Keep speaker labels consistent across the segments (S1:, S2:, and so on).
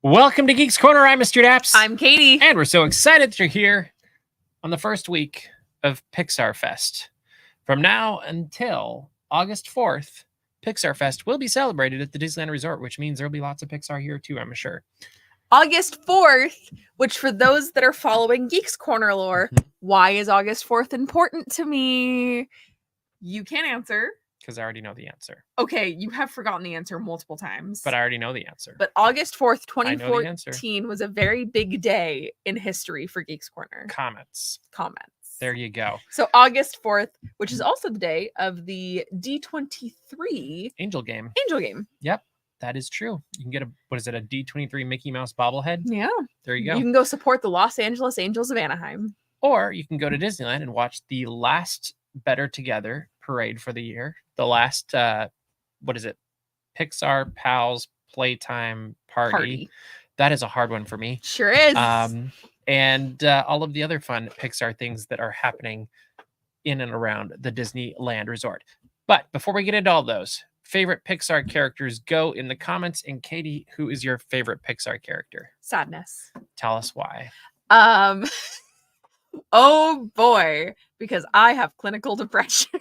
S1: Welcome to Geeks Corner. I'm Mr. Daps.
S2: I'm Katie.
S1: And we're so excited that you're here on the first week of Pixar Fest. From now until August 4th, Pixar Fest will be celebrated at the Disneyland Resort, which means there'll be lots of Pixar here too, I'm sure.
S2: August 4th, which for those that are following Geeks Corner lore, why is August 4th important to me? You can't answer.
S1: Because I already know the answer.
S2: Okay, you have forgotten the answer multiple times.
S1: But I already know the answer.
S2: But August 4th, 2014 was a very big day in history for Geeks Corner.
S1: Comments. There you go.
S2: So August 4th, which is also the day of the D23
S1: Angel Game.
S2: Yep,
S1: that is true. You can get a D23 Mickey Mouse bobblehead?
S2: Yeah.
S1: There you go.
S2: You can go support the Los Angeles Angels of Anaheim.
S1: Or you can go to Disneyland and watch the last Better Together parade for the year. The last, Pixar Pals Playtime Party. That is a hard one for me.
S2: Sure is.
S1: And all of the other fun Pixar things that are happening in and around the Disneyland Resort. But before we get into all those, favorite Pixar characters, go in the comments. And Katie, who is your favorite Pixar character?
S2: Sadness.
S1: Tell us why.
S2: Oh boy, because I have clinical depression.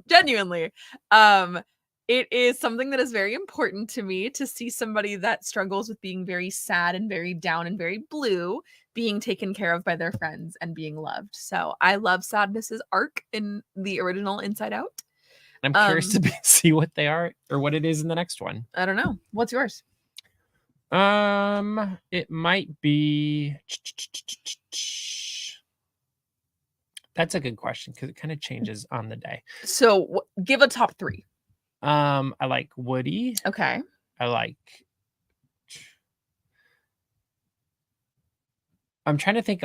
S2: Genuinely. It is something that is very important to me to see somebody that struggles with being very sad and very down and very blue being taken care of by their friends and being loved. So I love Sadness's arc in the original Inside Out.
S1: I'm curious to see what they are or what it is in the next one.
S2: I don't know. What's yours?
S1: It might be. That's a good question because it kind of changes on the day.
S2: So give a top 3.
S1: I like Woody.
S2: Okay.
S1: I'm trying to think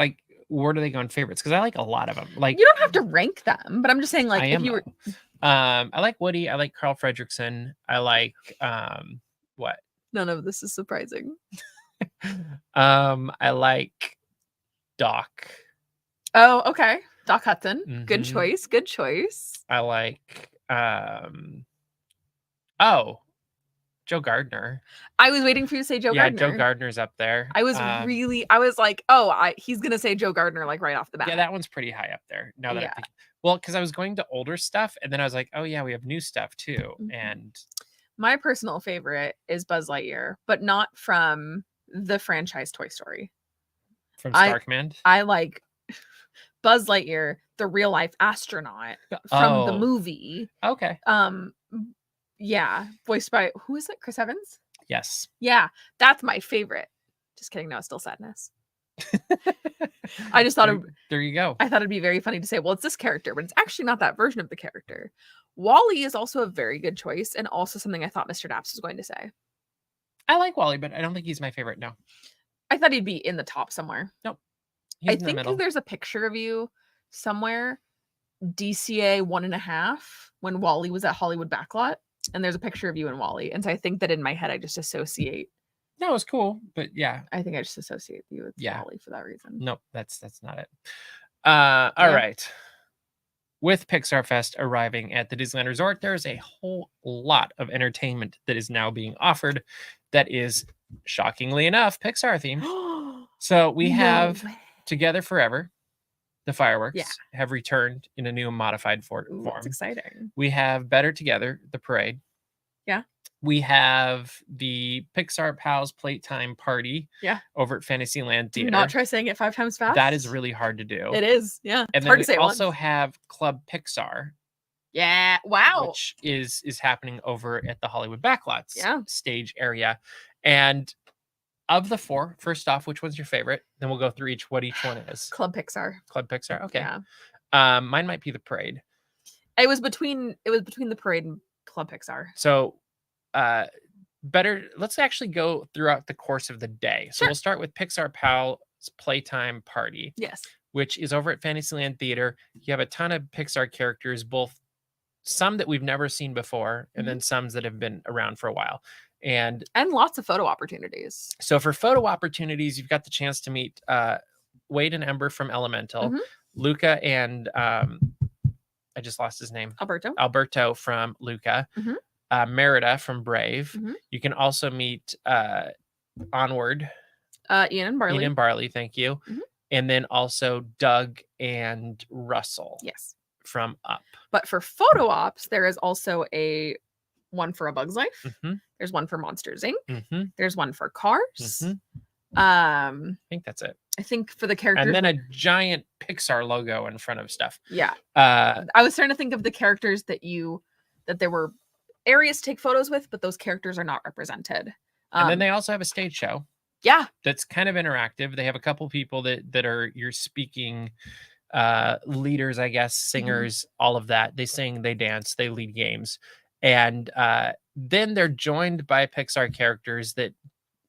S1: where do they go in favorites? Because I like a lot of them. Like,
S2: you don't have to rank them, but I'm just saying
S1: I like Woody. I like Carl Fredricksen. I like what?
S2: None of this is surprising.
S1: I like Doc.
S2: Oh, okay. Doc Hudson.
S1: Mm-hmm.
S2: Good choice.
S1: I like Joe Gardner.
S2: I was waiting for you to say Joe Gardner.
S1: Yeah, Joe Gardner's up there.
S2: I was like, he's gonna say Joe Gardner like right off the bat.
S1: Yeah, that one's pretty high up there. Now that I'm thinking. Well, because I was going to older stuff and then I was like, oh yeah, we have new stuff too. Mm-hmm. And
S2: my personal favorite is Buzz Lightyear, but not from the franchise Toy Story.
S1: From Star Command?
S2: I like Buzz Lightyear, the real life astronaut from the movie.
S1: Okay.
S2: Yeah, voiced by, who is it? Chris Evans?
S1: Yes.
S2: Yeah, that's my favorite. Just kidding. No, it's still Sadness. I just thought
S1: there you go.
S2: I thought it'd be very funny to say, well, it's this character, but it's actually not that version of the character. Wall-E is also a very good choice and also something I thought Mr. Daps was going to say.
S1: I like Wall-E, but I don't think he's my favorite. No.
S2: I thought he'd be in the top somewhere.
S1: Nope.
S2: I think there's a picture of you somewhere, DCA 1.5, when Wall-E was at Hollywood Backlot, and there's a picture of you in Wall-E. And so I think that in my head, I just associate.
S1: No, it was cool, but yeah.
S2: I think I just associate you with Wall-E for that reason.
S1: Nope, that's not it. All right. With Pixar Fest arriving at the Disneyland Resort, there's a whole lot of entertainment that is now being offered that is, shockingly enough, Pixar themed. So we have Together Forever. The fireworks have returned in a new modified form.
S2: That's exciting.
S1: We have Better Together, the parade.
S2: Yeah.
S1: We have the Pixar Pals Playtime Party.
S2: Yeah.
S1: Over at Fantasyland Theater.
S2: Do not try saying it 5 times fast.
S1: That is really hard to do.
S2: It is. Yeah.
S1: And then we also have Club Pixar.
S2: Yeah. Wow.
S1: Which is happening over at the Hollywood Backlots stage area. And of the 4, first off, which one's your favorite? Then we'll go through what each one is.
S2: Club Pixar.
S1: Okay.
S2: Yeah.
S1: Mine might be the parade.
S2: It was between the parade and Club Pixar.
S1: So let's actually go throughout the course of the day. So we'll start with Pixar Pals Playtime Party.
S2: Yes.
S1: Which is over at Fantasyland Theater. You have a ton of Pixar characters, both some that we've never seen before, and then some that have been around for a while. And
S2: lots of photo opportunities.
S1: So for photo opportunities, you've got the chance to meet Wade and Ember from Elemental, Luca and I just lost his name. Alberto from Luca, Merida from Brave. You can also meet Onward.
S2: Ian and Barley.
S1: Ian and Barley, thank you.
S2: Mhm.
S1: And then also Doug and Russell
S2: Yes.
S1: from Up.
S2: But for photo ops, there is also one for A Bug's Life.
S1: Mm-hmm.
S2: There's one for Monsters Inc.
S1: Mm-hmm.
S2: There's one for Cars.
S1: Mm-hmm.
S2: I
S1: think that's it.
S2: think for the characters,
S1: and then a giant Pixar logo in front of stuff.
S2: Yeah.
S1: I
S2: was trying to think of the characters that there were areas to take photos with, but those characters are not represented.
S1: And then they also have a stage show.
S2: Yeah.
S1: That's kind of interactive. They have a couple people that are your speaking leaders, I guess, singers, all of that. They sing, they dance, they lead games. And then they're joined by Pixar characters that,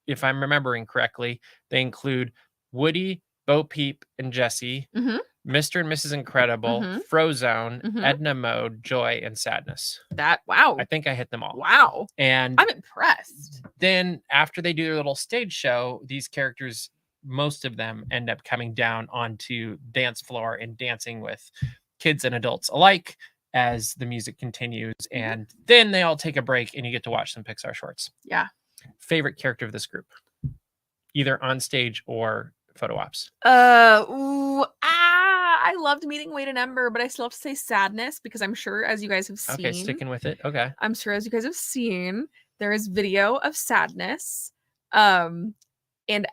S1: if I'm remembering correctly, they include Woody, Bo Peep, and Jesse, Mr. and Mrs. Incredible, Frozone, Edna Mode, Joy, and Sadness.
S2: Wow.
S1: I think I hit them all.
S2: Wow.
S1: And
S2: I'm impressed.
S1: then after they do their little stage show, these characters, most of them end up coming down onto dance floor and dancing with kids and adults alike as the music continues. And then they all take a break and you get to watch some Pixar shorts.
S2: Yeah.
S1: Favorite character of this group, either on stage or photo ops?
S2: I loved meeting Wade and Ember, but I still have to say Sadness because I'm sure, as you guys have seen.
S1: Okay, sticking with it. Okay.
S2: I'm sure, as you guys have seen, there is video of Sadness. And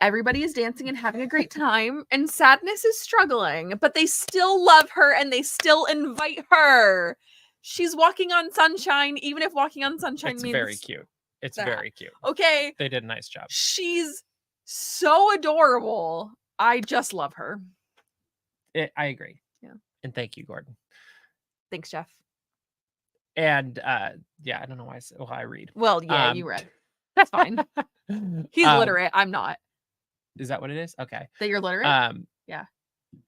S2: everybody is dancing and having a great time, and Sadness is struggling, but they still love her and they still invite her. She's walking on sunshine, even if walking on sunshine means
S1: very cute. It's very cute.
S2: Okay.
S1: They did a nice job.
S2: She's so adorable. I just love her.
S1: I agree.
S2: Yeah.
S1: And thank you, Gordon.
S2: Thanks, Jeff.
S1: And yeah, I don't know why I read.
S2: Well, yeah, you read. That's fine. He's literate. I'm not.
S1: Is that what it is? Okay.
S2: That you're literate? Yeah.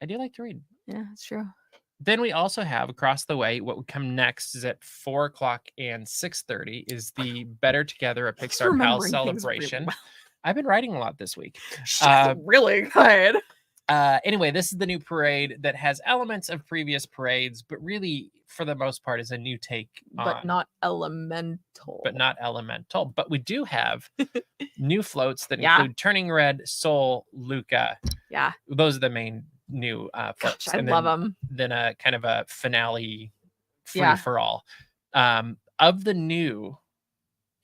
S1: I do like to read.
S2: Yeah, that's true.
S1: Then we also have across the way, what would come next is at 4:00 and 6:30 is the Better Together, a Pixar Pal celebration.
S2: Really well.
S1: I've been writing a lot this week.
S2: She's really good.
S1: Anyway, this is the new parade that has elements of previous parades, but really, for the most part, is a new take
S2: but not elemental.
S1: But we do have new floats that include Turning Red, Soul, Luca.
S2: Yeah.
S1: Those are the main new floats.
S2: Gosh, I love them.
S1: Then a kind of a finale free for all. Of the new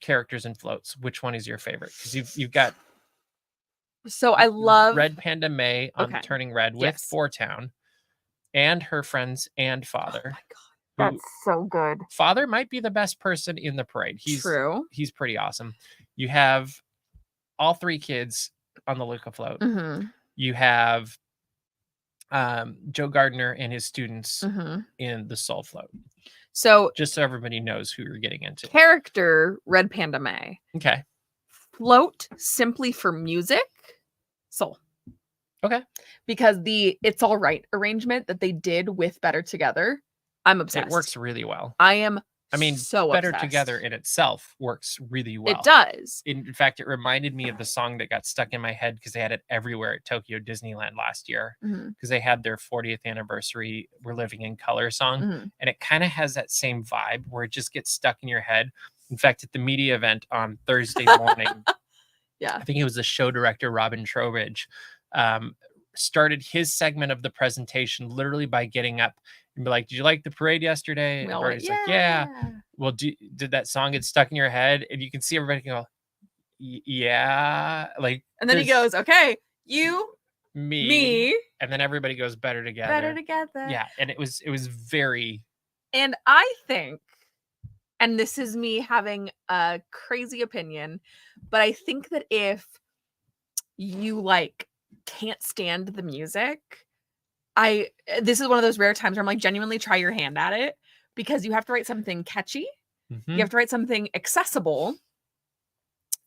S1: characters and floats, which one is your favorite? Because you've got
S2: so I love
S1: Red Panda May on Turning Red with Four Town and her friends and father.
S2: Oh my god, that's so good.
S1: Father might be the best person in the parade.
S2: True.
S1: He's pretty awesome. You have all three kids on the Luca float. You have Joe Gardner and his students in the Soul float.
S2: So
S1: just so everybody knows who you're getting into.
S2: Character Red Panda May.
S1: Okay.
S2: Float simply for music. Soul.
S1: Okay.
S2: Because the It's All Right arrangement that they did with Better Together, I'm obsessed.
S1: It works really well.
S2: I mean, so
S1: Better
S2: obsessed.
S1: Together in itself works really well.
S2: It does.
S1: In fact, it reminded me of the song that got stuck in my head because they had it everywhere at Tokyo Disneyland last year because they had their 40th anniversary We're Living in Color song. And it kind of has that same vibe where it just gets stuck in your head. In fact, at the media event on Thursday morning, I think it was the show director, Robin Trowbridge, started his segment of the presentation literally by getting up and be like, "Did you like the parade yesterday?" And everybody's like, "Yeah." Well, did that song get stuck in your head? And you can see everybody go, "Yeah." Like,
S2: and then he goes, "Okay, you, me,"
S1: and then everybody goes, "Better Together."
S2: Better Together.
S1: Yeah, and it was very.
S2: And I think, and this is me having a crazy opinion, but I think that if you can't stand the music, this is one of those rare times where I'm like, genuinely try your hand at it, because you have to write something catchy. You have to write something accessible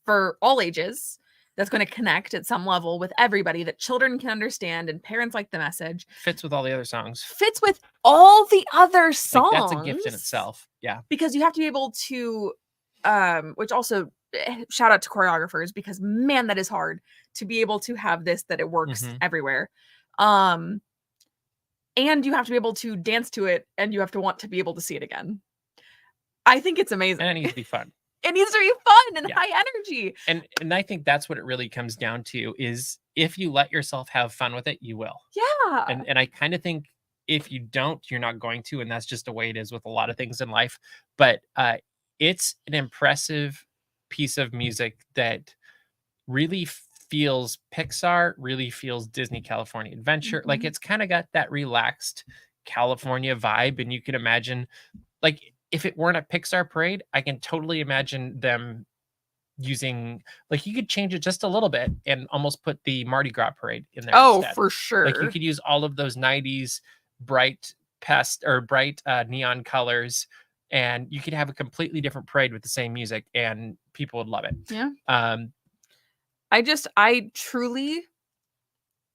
S2: for all ages that's going to connect at some level with everybody, that children can understand and parents like the message.
S1: Fits with all the other songs.
S2: Fits with all the other songs.
S1: That's a gift in itself. Yeah.
S2: Because you have to be able to, which also shout out to choreographers, because man, that is hard to be able to have this, that it works everywhere. And you have to be able to dance to it, and you have to want to be able to see it again. I think it's amazing.
S1: And it needs to be fun.
S2: It needs to be fun and
S1: Yeah.
S2: high energy.
S1: And I think that's what it really comes down to is if you let yourself have fun with it, you will.
S2: Yeah.
S1: And I kind of think if you don't, you're not going to, and that's just the way it is with a lot of things in life. But it's an impressive piece of music that really feels Pixar, really feels Disney California Adventure. Like
S2: Mhm.
S1: it's kind of got that relaxed California vibe, and you can imagine, like, if it weren't a Pixar parade, I can totally imagine them using, like, you could change it just a little bit and almost put the Mardi Gras parade in there
S2: Oh,
S1: instead.
S2: for
S1: Like you
S2: sure.
S1: could use all of those 90s bright bright neon colors, and you could have a completely different parade with the same music and people would love it.
S2: Yeah.
S1: Um,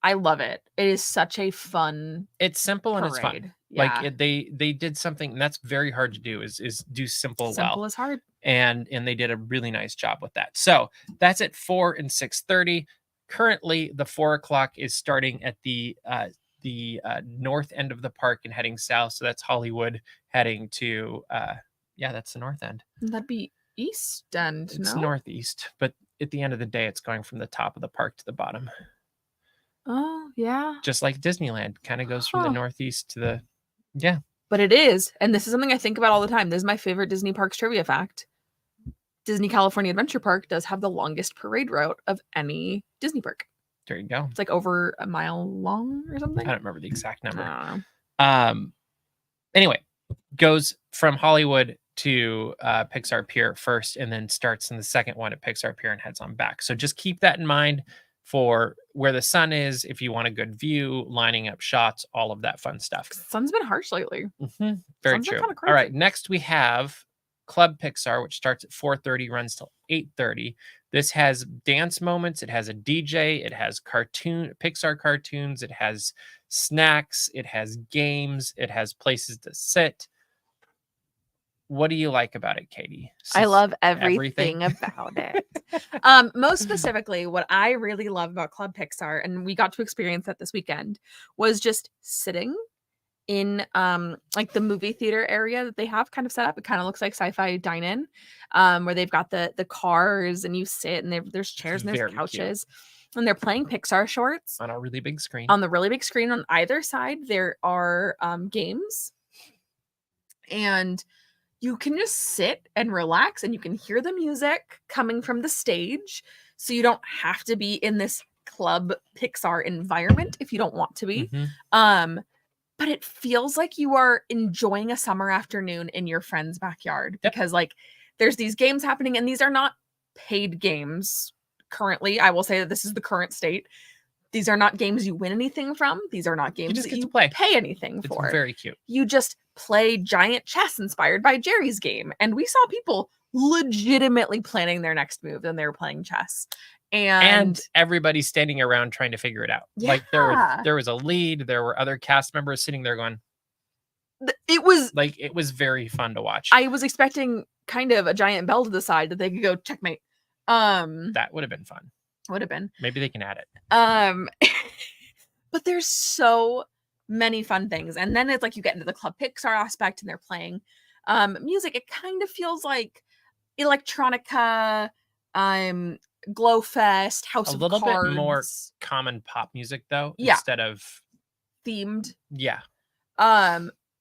S2: I love it. It is such a fun
S1: it's simple and it's fun.
S2: parade.
S1: Like
S2: Yeah.
S1: they did something, and that's very hard to do is do simple well.
S2: Simple is hard.
S1: And they did a really nice job with that. So that's at 4 and 6:30. Currently, the 4 o'clock is starting at the north end of the park and heading south. So that's Hollywood heading to yeah, that's the north end.
S2: That'd be East End,
S1: It's
S2: no?
S1: northeast, but at the end of the day, it's going from the top of the park to the bottom,
S2: Oh, yeah.
S1: just like Disneyland. Kind of goes from the
S2: Huh.
S1: northeast to the yeah.
S2: But it is, and this is something I think about all the time. This is my favorite Disney Parks trivia fact. Disney California Adventure Park does have the longest parade route of any Disney park.
S1: There you go.
S2: It's like over a mile long or
S1: I
S2: something.
S1: don't remember the exact
S2: I
S1: number.
S2: don't know.
S1: Anyway, goes from Hollywood to Pixar Pier first, and then starts in the second one at Pixar Pier and heads on back. So just keep that in mind for where the sun is, if you want a good view, lining up shots, all of that fun stuff.
S2: Sun's been harsh lately.
S1: Very
S2: Sun's been
S1: true.
S2: kinda
S1: All right,
S2: crazy.
S1: next we have Club Pixar, which starts at 4:30, runs till 8:30. This has dance moments. It has a DJ. It has Pixar cartoons. It has snacks. It has games. It has places to sit. What do you like about it, Katie?
S2: I love
S1: everything?
S2: everything about it. Most specifically, what I really love about Club Pixar, and we got to experience that this weekend, was just sitting in like the movie theater area that they have kind of set up. It kind of looks like sci-fi dine-in, where they've got the cars and you sit and there's chairs and there's
S1: very cute.
S2: couches. And they're playing Pixar shorts
S1: On a really big screen.
S2: on the really big screen on either side. There are games, and you can just sit and relax and you can hear the music coming from the stage. So you don't have to be in this Club Pixar environment if you don't want to be.
S1: Mhm.
S2: But it feels like you are enjoying a summer afternoon in your friend's backyard
S1: Yep.
S2: because like there's these games happening, and these are not paid games currently. I will say that this is the current state. These are not games you win anything from. These are not games
S1: just
S2: that
S1: get
S2: you
S1: to play.
S2: pay anything
S1: It's
S2: for.
S1: very cute.
S2: You just play giant chess inspired by Jerry's game. And we saw people legitimately planning their next move and they were playing chess.
S1: And everybody's standing around trying to figure it out. Like there was a lead, there were other cast members sitting there going,
S2: it was
S1: very fun to watch.
S2: I was expecting kind of a giant bell to the side that they could go checkmate.
S1: That would have been fun.
S2: Would have been.
S1: Maybe they can add it.
S2: But there's so many fun things. And then it's like you get into the Club Pixar aspect and they're playing music. It kind of feels like electronica, Glowfest, House
S1: A
S2: of
S1: little
S2: Cards.
S1: bit more common pop music though,
S2: Yeah.
S1: instead of
S2: themed.
S1: Yeah.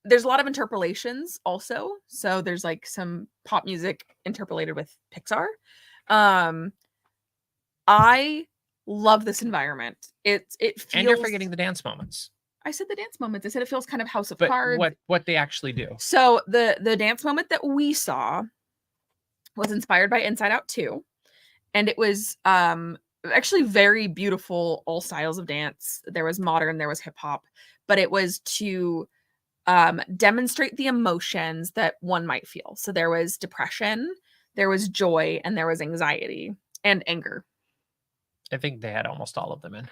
S2: There's a lot of interpolations also. So there's like some pop music interpolated with Pixar. I love this environment. It feels.
S1: And you're forgetting the dance moments.
S2: I said the dance moments. I said it feels kind of House of
S1: But
S2: Cards.
S1: what they actually do.
S2: So the dance moment that we saw was inspired by Inside Out 2. And it was actually very beautiful, all styles of dance. There was modern, there was hip hop, but it was to demonstrate the emotions that one might feel. So there was depression, there was joy, and there was anxiety and anger.
S1: I think they had almost all of them in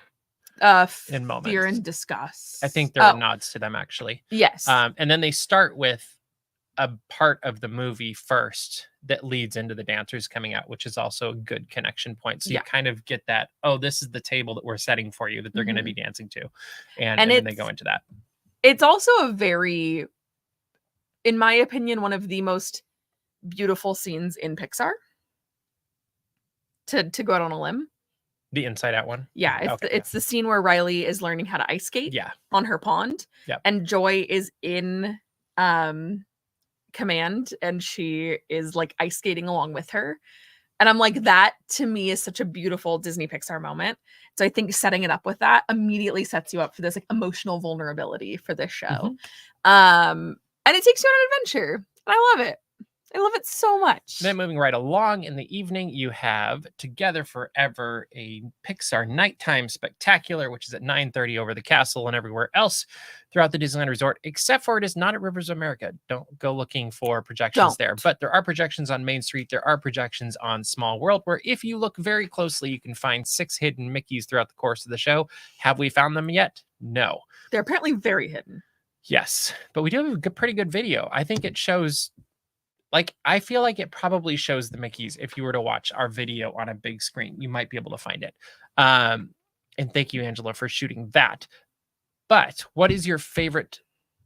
S1: moments.
S2: Fear and disgust.
S1: I think there were nods to them actually.
S2: Yes.
S1: And then they start with a part of the movie first that leads into the dancers coming out, which is also a good connection point. So you kind of get that, oh, this is the table that we're setting for you that they're going to be dancing to. And then they go into that.
S2: It's also a very, in my opinion, one of the most beautiful scenes in Pixar. To go out on a limb.
S1: The Inside Out one?
S2: Yeah, it's the scene where Riley is learning how to ice skate on her pond.
S1: Yep.
S2: And Joy is in command, and she is like ice skating along with her. And I'm like, that to me is such a beautiful Disney Pixar moment. So I think setting it up with that immediately sets you up for this like emotional vulnerability for this show. And it takes you on an adventure. And I love it. I love it so much.
S1: Then moving right along in the evening, you have Together Forever, a Pixar nighttime spectacular, which is at 9:30 over the castle and everywhere else throughout the Disneyland Resort, except for it is not at Rivers of America. Don't go looking for projections there. But there are projections on Main Street. There are projections on Small World, where if you look very closely, you can find 6 hidden Mickeys throughout the course of the show. Have we found them yet? No.
S2: They're apparently very hidden.
S1: Yes, but we do have a pretty good video. I think it shows... Like, I feel like it probably shows the Mickeys. If you were to watch our video on a big screen, you might be able to find it. And thank you, Angela, for shooting that. But what is your favorite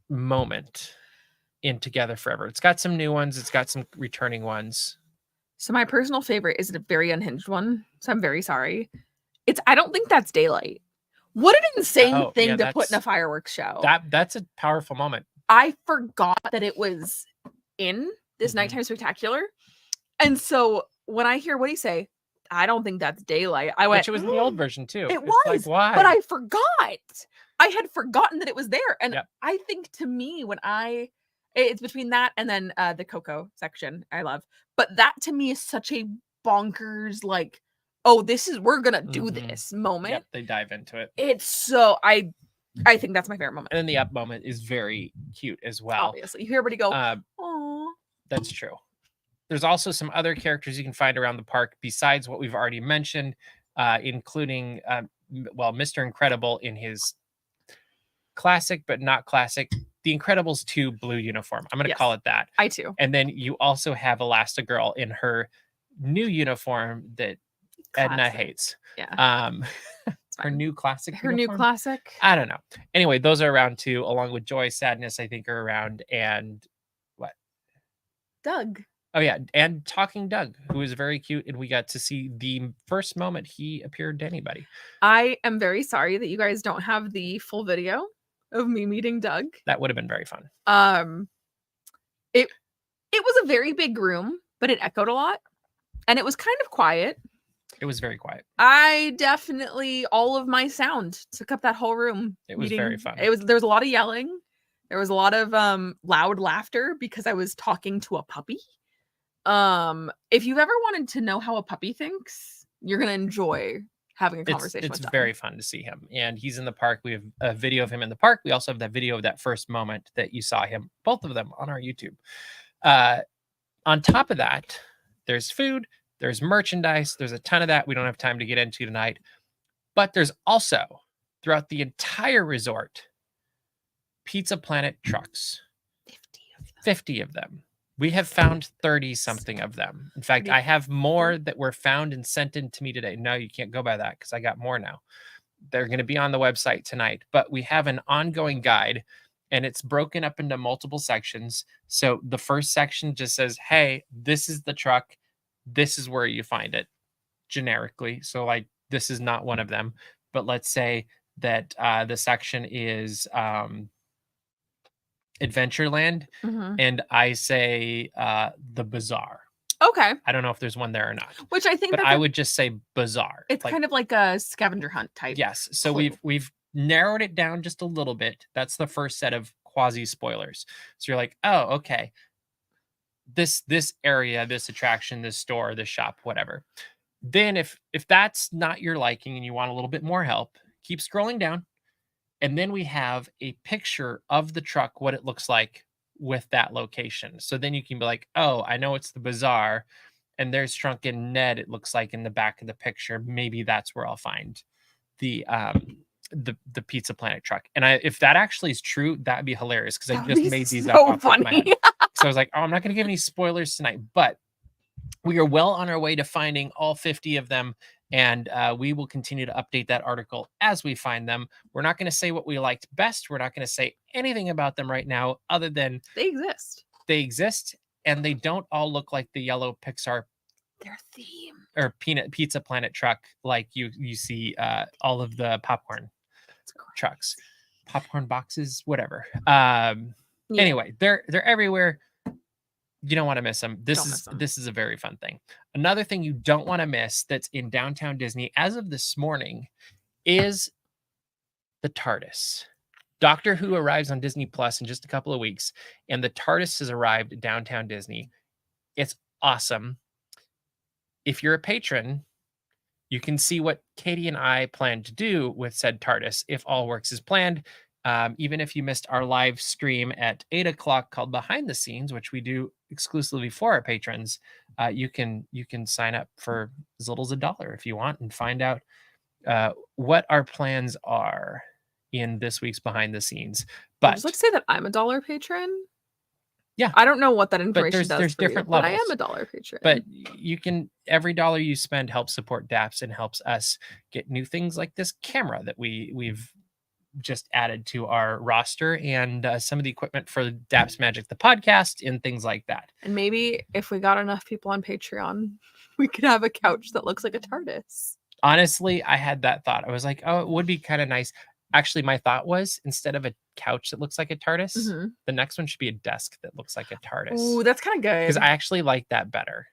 S1: moment in Together Forever? It's got some new ones. It's got some returning ones.
S2: So my personal favorite is a very unhinged one. So I'm very sorry. I don't think that's daylight. What an insane thing to put in a fireworks show.
S1: That's a powerful moment.
S2: I forgot that it was in this nighttime spectacular. And so when I hear what he say, I don't think that's daylight. I went,
S1: which it was in the old version too.
S2: It was, like, why? But I forgot. I had forgotten that it was there. And I think to me, it's between that and then the Coco section I love. But that to me is such a bonkers, like, oh, we're gonna do this moment.
S1: Yep, they dive into it.
S2: It's so I think that's my favorite moment.
S1: And then the up moment is very cute as well.
S2: Obviously, you hear everybody go, "Aww."
S1: That's true. There's also some other characters you can find around the park besides what we've already mentioned, including, Mr. Incredible in his classic but not classic, The Incredibles 2 blue uniform. I'm going to call it that.
S2: I too.
S1: And then you also have Elastigirl in her new uniform that Edna hates.
S2: Yeah.
S1: Her new classic.
S2: Her new classic.
S1: I don't know. Anyway, those are around too, along with Joy, Sadness, I think are around, and
S2: Doug.
S1: Oh yeah, and Talking Doug, who is very cute, and we got to see the first moment he appeared to anybody.
S2: I am very sorry that you guys don't have the full video of me meeting Doug.
S1: That would have been very fun.
S2: It was a very big room, but it echoed a lot, and it was kind of quiet.
S1: It was very quiet.
S2: All of my sound took up that whole room.
S1: It was very fun.
S2: There was a lot of yelling. There was a lot of loud laughter because I was talking to a puppy. If you've ever wanted to know how a puppy thinks, you're gonna enjoy having a conversation with him.
S1: It's very fun to see him, and he's in the park. We have a video of him in the park. We also have that video of that first moment that you saw him, both of them on our YouTube. On top of that, there's food, there's merchandise, there's a ton of that we don't have time to get into tonight, but there's also throughout the entire resort Pizza Planet trucks. 50 of them. We have found 30 something of them. In fact, I have more that were found and sent in to me today. No, you can't go by that because I got more now. They're going to be on the website tonight, but we have an ongoing guide and it's broken up into multiple sections. So the first section just says, hey, this is the truck. This is where you find it generically. So like, this is not one of them, but let's say that the section is Adventureland, and I say the Bazaar.
S2: Okay.
S1: I don't know if there's one there or not.
S2: Which I think,
S1: but I would just say Bazaar.
S2: It's kind of like a scavenger hunt type.
S1: Yes. So we've narrowed it down just a little bit. That's the first set of quasi spoilers. So you're like, oh, okay. This area, this attraction, this store, this shop, whatever. Then if that's not your liking and you want a little bit more help, keep scrolling down. And then we have a picture of the truck, what it looks like with that location. So then you can be like, oh, I know it's the Bazaar and there's Shrunken Ned, it looks like in the back of the picture. Maybe that's where I'll find the Pizza Planet truck. And if that actually is true, that'd be hilarious because I just made these up off the top of my head. So I was like, oh, I'm not going to give any spoilers tonight, but we are well on our way to finding all 50 of them. And we will continue to update that article as we find them. We're not going to say what we liked best. We're not going to say anything about them right now other than
S2: they exist.
S1: They exist. and they don't all look like the yellow Pixar
S2: Their theme.
S1: or Peanut Pizza Planet truck like you see all of the popcorn trucks, popcorn boxes, whatever. Anyway, they're everywhere. You don't want to miss them. This is a very fun thing. Another thing you don't want to miss that's in downtown Disney as of this morning is the TARDIS. Doctor Who arrives on Disney Plus in just a couple of weeks, and the TARDIS has arrived at downtown Disney. It's awesome. If you're a patron, you can see what Katie and I plan to do with said TARDIS if all works as planned. Even if you missed our live stream at 8 o'clock called Behind the Scenes, which we do exclusively for our patrons, you can sign up for as little as $1 if you want and find out what our plans are in this week's Behind the Scenes. But
S2: I'd just like to say that I'm a $1 patron.
S1: Yeah,
S2: I don't know what that information does.
S1: There's
S2: for
S1: different
S2: you,
S1: levels.
S2: But I am a $1 patron.
S1: But you can, every $1 you spend helps support Daps and helps us get new things like this camera that we've just added to our roster, and some of the equipment for Daps Magic the podcast and things like that.
S2: And maybe if we got enough people on Patreon, we could have a couch that looks like a TARDIS.
S1: Honestly, I had that thought. I was like, oh, it would be kind of nice. Actually, my thought was, instead of a couch that looks like a TARDIS, the next one should be a desk that looks like a TARDIS.
S2: Ooh, that's kind of good.
S1: Because I actually like that better.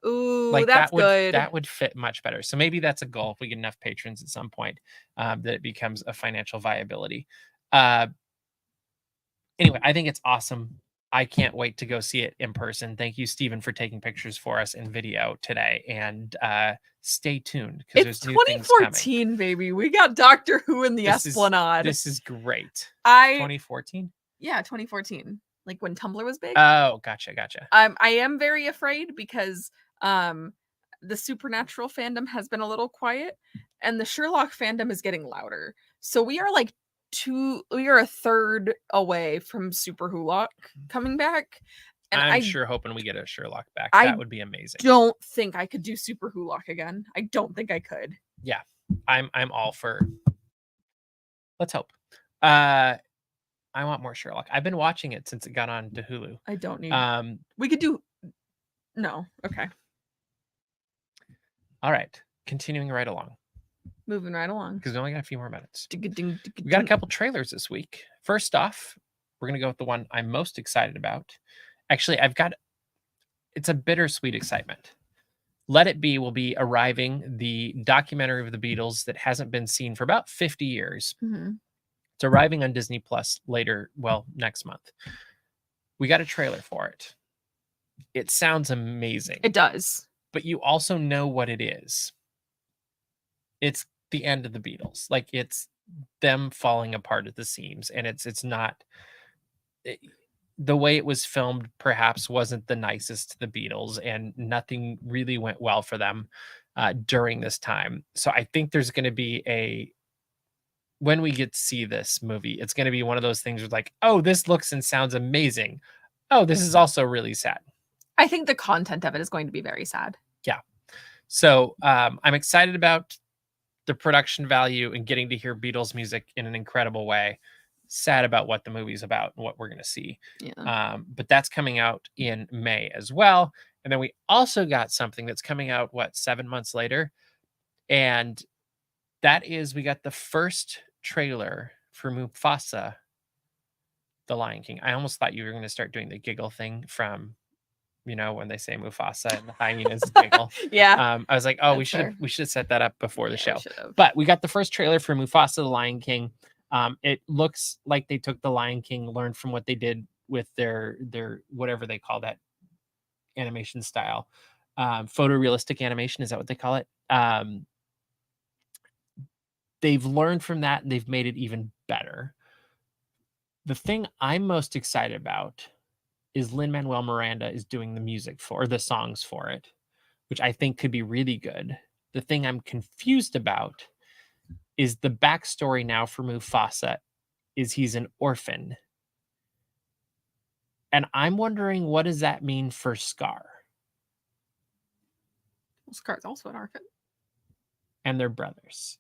S2: Ooh, like that's good.
S1: That would fit much better. So maybe that's a goal if we get enough patrons at some point, that it becomes a financial viability. Anyway, I think it's awesome. I can't wait to go see it in person. Thank you, Stephen, for taking pictures for us in video today. And stay tuned because
S2: it's 2014, baby. We got Doctor Who in the Esplanade.
S1: This is great. 2014?
S2: Yeah, 2014. Like when Tumblr was big.
S1: Oh, gotcha.
S2: I am very afraid because the Supernatural fandom has been a little quiet, and the Sherlock fandom is getting louder. So we are like a third away from Super Wholock coming back. And
S1: I'm sure hoping we get a Sherlock back. That would be amazing.
S2: Don't think I could do Super Wholock again. I don't think I could.
S1: Yeah, I'm all for. Let's hope. I want more Sherlock. I've been watching it since it got on to Hulu.
S2: I don't need. We could do. No. Okay.
S1: All right. Continuing right along.
S2: Moving right along.
S1: Because we only got a few more minutes. We got a couple trailers this week. First off, we're going to go with the one I'm most excited about. Actually, it's a bittersweet excitement. Let It Be will be arriving, the documentary of the Beatles that hasn't been seen for about 50 years. It's arriving on Disney Plus next month. We got a trailer for it. It sounds amazing.
S2: It does.
S1: But you also know what it is. It's the end of the Beatles. Like, it's them falling apart at the seams, and it's not the way it was filmed perhaps wasn't the nicest to the Beatles, and nothing really went well for them during this time. So I think there's going to be when we get to see this movie, it's going to be one of those things where like, oh, this looks and sounds amazing. Oh, this is also really sad.
S2: I think the content of it is going to be very sad.
S1: Yeah. So I'm excited about the production value and getting to hear Beatles music in an incredible way. Sad about what the movie's about and what we're going to see.
S2: Yeah.
S1: But that's coming out in May as well. And then we also got something that's coming out, 7 months later? And that is, we got the first trailer for Mufasa, the Lion King. I almost thought you were going to start doing the giggle thing from, when they say Mufasa and the hyenas giggle.
S2: Yeah.
S1: I was like, oh, we should have set that up before the show. But we got the first trailer for Mufasa, the Lion King. It looks like they took the Lion King, learned from what they did with their whatever they call that animation style, photorealistic animation. Is that what they call it? They've learned from that and they've made it even better. The thing I'm most excited about is Lin-Manuel Miranda is doing the music the songs for it, which I think could be really good. The thing I'm confused about is the backstory now for Mufasa is he's an orphan. And I'm wondering, what does that mean for Scar?
S2: Well, Scar's also an orphan.
S1: And they're brothers.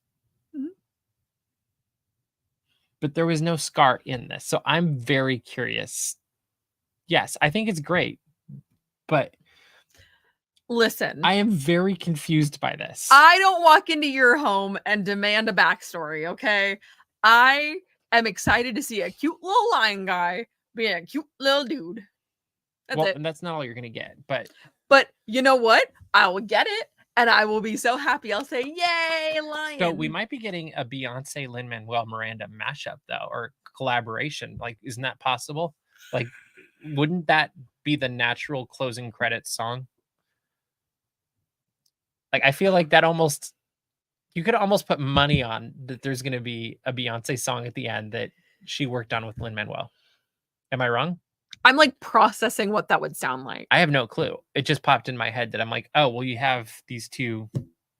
S1: But there was no Scar in this. So I'm very curious. Yes, I think it's great. But
S2: listen,
S1: I am very confused by this.
S2: I don't walk into your home and demand a backstory, okay? I am excited to see a cute little lion guy being a cute little dude. That's it.
S1: And that's not all you're gonna get,
S2: But you know what? I will get it, and I will be so happy. I'll say, "Yay, lion!"
S1: so we might be getting a Beyonce Lin-Manuel Miranda mashup though, or collaboration. Like, isn't that possible? Like, wouldn't that be the natural closing credits song? Like, I feel like that almost you could almost put money on that there's gonna be a Beyonce song at the end that she worked on with Lin-Manuel. Am I wrong?
S2: I'm like processing what that would sound like.
S1: I have no clue. It just popped in my head that I'm like, oh, well, you have these two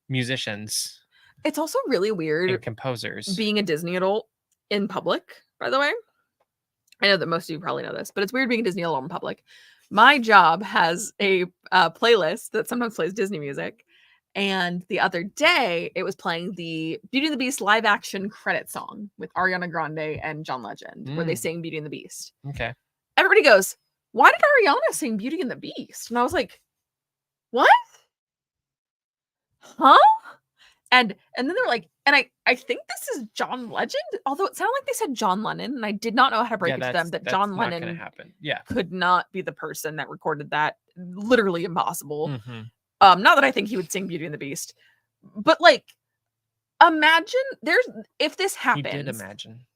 S1: musicians
S2: It's also really
S1: and
S2: weird
S1: composers.
S2: being a Disney adult in public, by the way. I know that most of you probably know this, but it's weird being a Disney adult in public. My job has a playlist that sometimes plays Disney music. And the other day, it was playing the Beauty and the Beast live action credit song with Ariana Grande and John Legend, where they sing Beauty and the Beast.
S1: Okay.
S2: Everybody goes, "Why did Ariana sing Beauty and the Beast?" And I was like, "What? Huh?" And then they're like, and I think this is John Legend, although it sounded like they said John Lennon, and I did not know how to break it to them that John
S1: not gonna
S2: Lennon
S1: happen. Yeah.
S2: could not be the person that recorded that. Literally impossible.
S1: Mhm.
S2: Not that I think he would sing Beauty and the Beast, but like, imagine if this
S1: He
S2: happens.
S1: did imagine.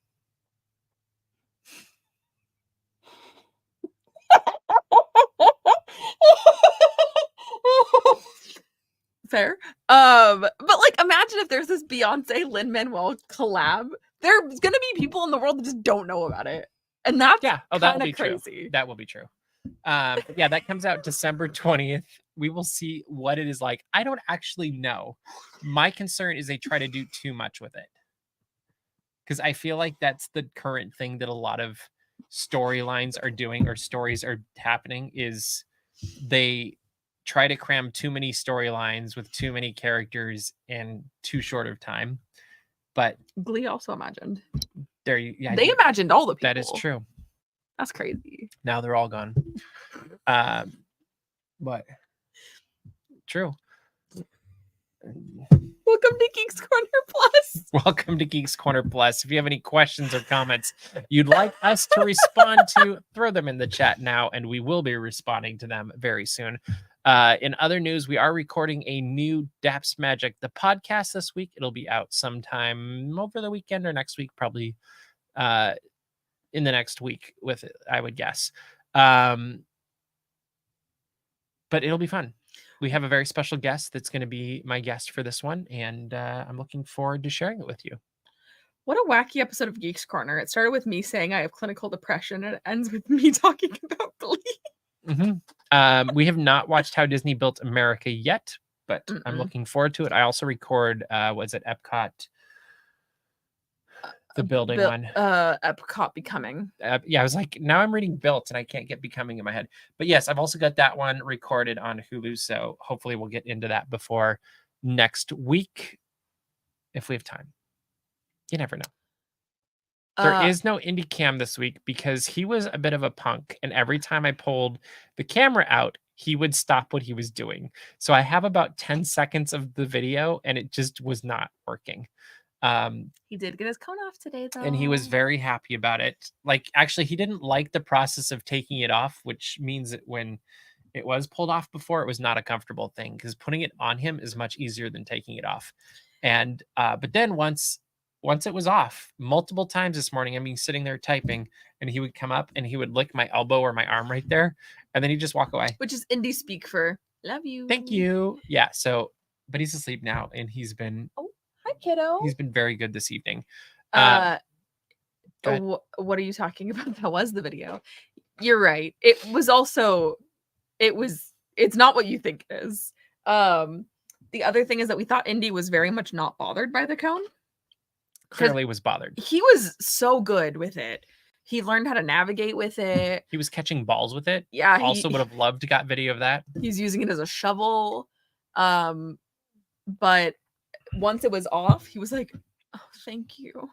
S2: Fair. But like, imagine if there's this Beyonce Lin-Manuel collab. There's gonna be people in the world that just don't know about it, and that's
S1: Yeah. Oh, that will be
S2: crazy.
S1: true. That will be true. Yeah, that comes out December 20th. We will see what it is like. I don't actually know. My concern is they try to do too much with it. Because I feel like that's the current thing that a lot of storylines are doing or stories are happening is they try to cram too many storylines with too many characters in too short of time. But
S2: Glee also imagined.
S1: they
S2: Imagined all the people.
S1: That is true.
S2: That's crazy.
S1: Now they're all gone. But true.
S2: Welcome to Geeks Corner Plus.
S1: Welcome to Geeks Corner Plus. If you have any questions or comments you'd like us to respond to, throw them in the chat now, and we will be responding to them very soon. In other news, we are recording a new Daps Magic, the podcast this week. It'll be out sometime over the weekend or next week, probably in the next week with it, I would guess. But it'll be fun. We have a very special guest that's going to be my guest for this one, and I'm looking forward to sharing it with you.
S2: What a wacky episode of Geeks Corner. It started with me saying I have clinical depression, and it ends with me talking about Glee.
S1: Mm-hmm. We have not watched How Disney Built America yet, but I'm looking forward to it. I also record, was it Epcot? The building one.
S2: Epcot Becoming.
S1: Yeah, I was like, now I'm reading Built and I can't get Becoming in my head. But yes, I've also got that one recorded on Hulu. So hopefully we'll get into that before next week if we have time. You never know. There is no indie cam this week because he was a bit of a punk. And every time I pulled the camera out, he would stop what he was doing. So I have about 10 seconds of the video and it just was not working.
S2: He did get his cone off today, though.
S1: And he was very happy about it. Like, actually, he didn't like the process of taking it off, which means that when it was pulled off before, it was not a comfortable thing because putting it on him is much easier than taking it off. And but then once it was off, multiple times this morning, I mean, sitting there typing, and he would come up and he would lick my elbow or my arm right there, and then he'd just walk away.
S2: Which is indie speak for love you.
S1: Thank you. Yeah. So, but he's asleep now, and he's been.
S2: Hi, kiddo.
S1: He's been very good this evening.
S2: What are you talking about? That was the video. You're right. It's not what you think it is. The other thing is that we thought Indy was very much not bothered by the cone.
S1: Clearly was bothered.
S2: He was so good with it. He learned how to navigate with it.
S1: He was catching balls with it.
S2: Yeah.
S1: Also would have loved to got video of that.
S2: He's using it as a shovel. But once it was off, he was like, "Oh, thank you."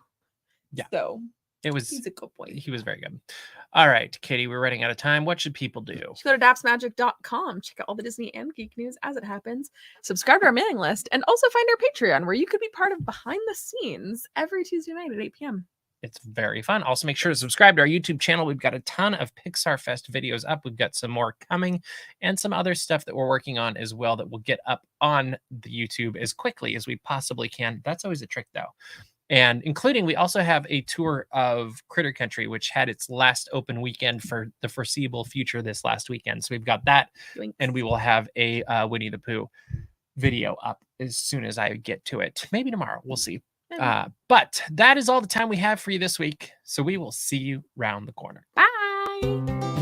S1: Yeah.
S2: So
S1: It was.
S2: He's a good boy.
S1: He was very good. All right, Katie, we're running out of time. What should people do?
S2: You should go to dapsmagic.com. Check out all the Disney and geek news as it happens. Subscribe to our mailing list and also find our Patreon where you could be part of behind the scenes every Tuesday night at 8 p.m.
S1: It's very fun. Also, make sure to subscribe to our YouTube channel. We've got a ton of Pixar Fest videos up. We've got some more coming and some other stuff that we're working on as well that will get up on the YouTube as quickly as we possibly can. That's always a trick, though. And including, we also have a tour of Critter Country, which had its last open weekend for the foreseeable future this last weekend. So we've got that, and we will have a Winnie the Pooh video up as soon as I get to it. Maybe tomorrow. We'll see. But that is all the time we have for you this week. So we will see you round the corner.
S2: Bye.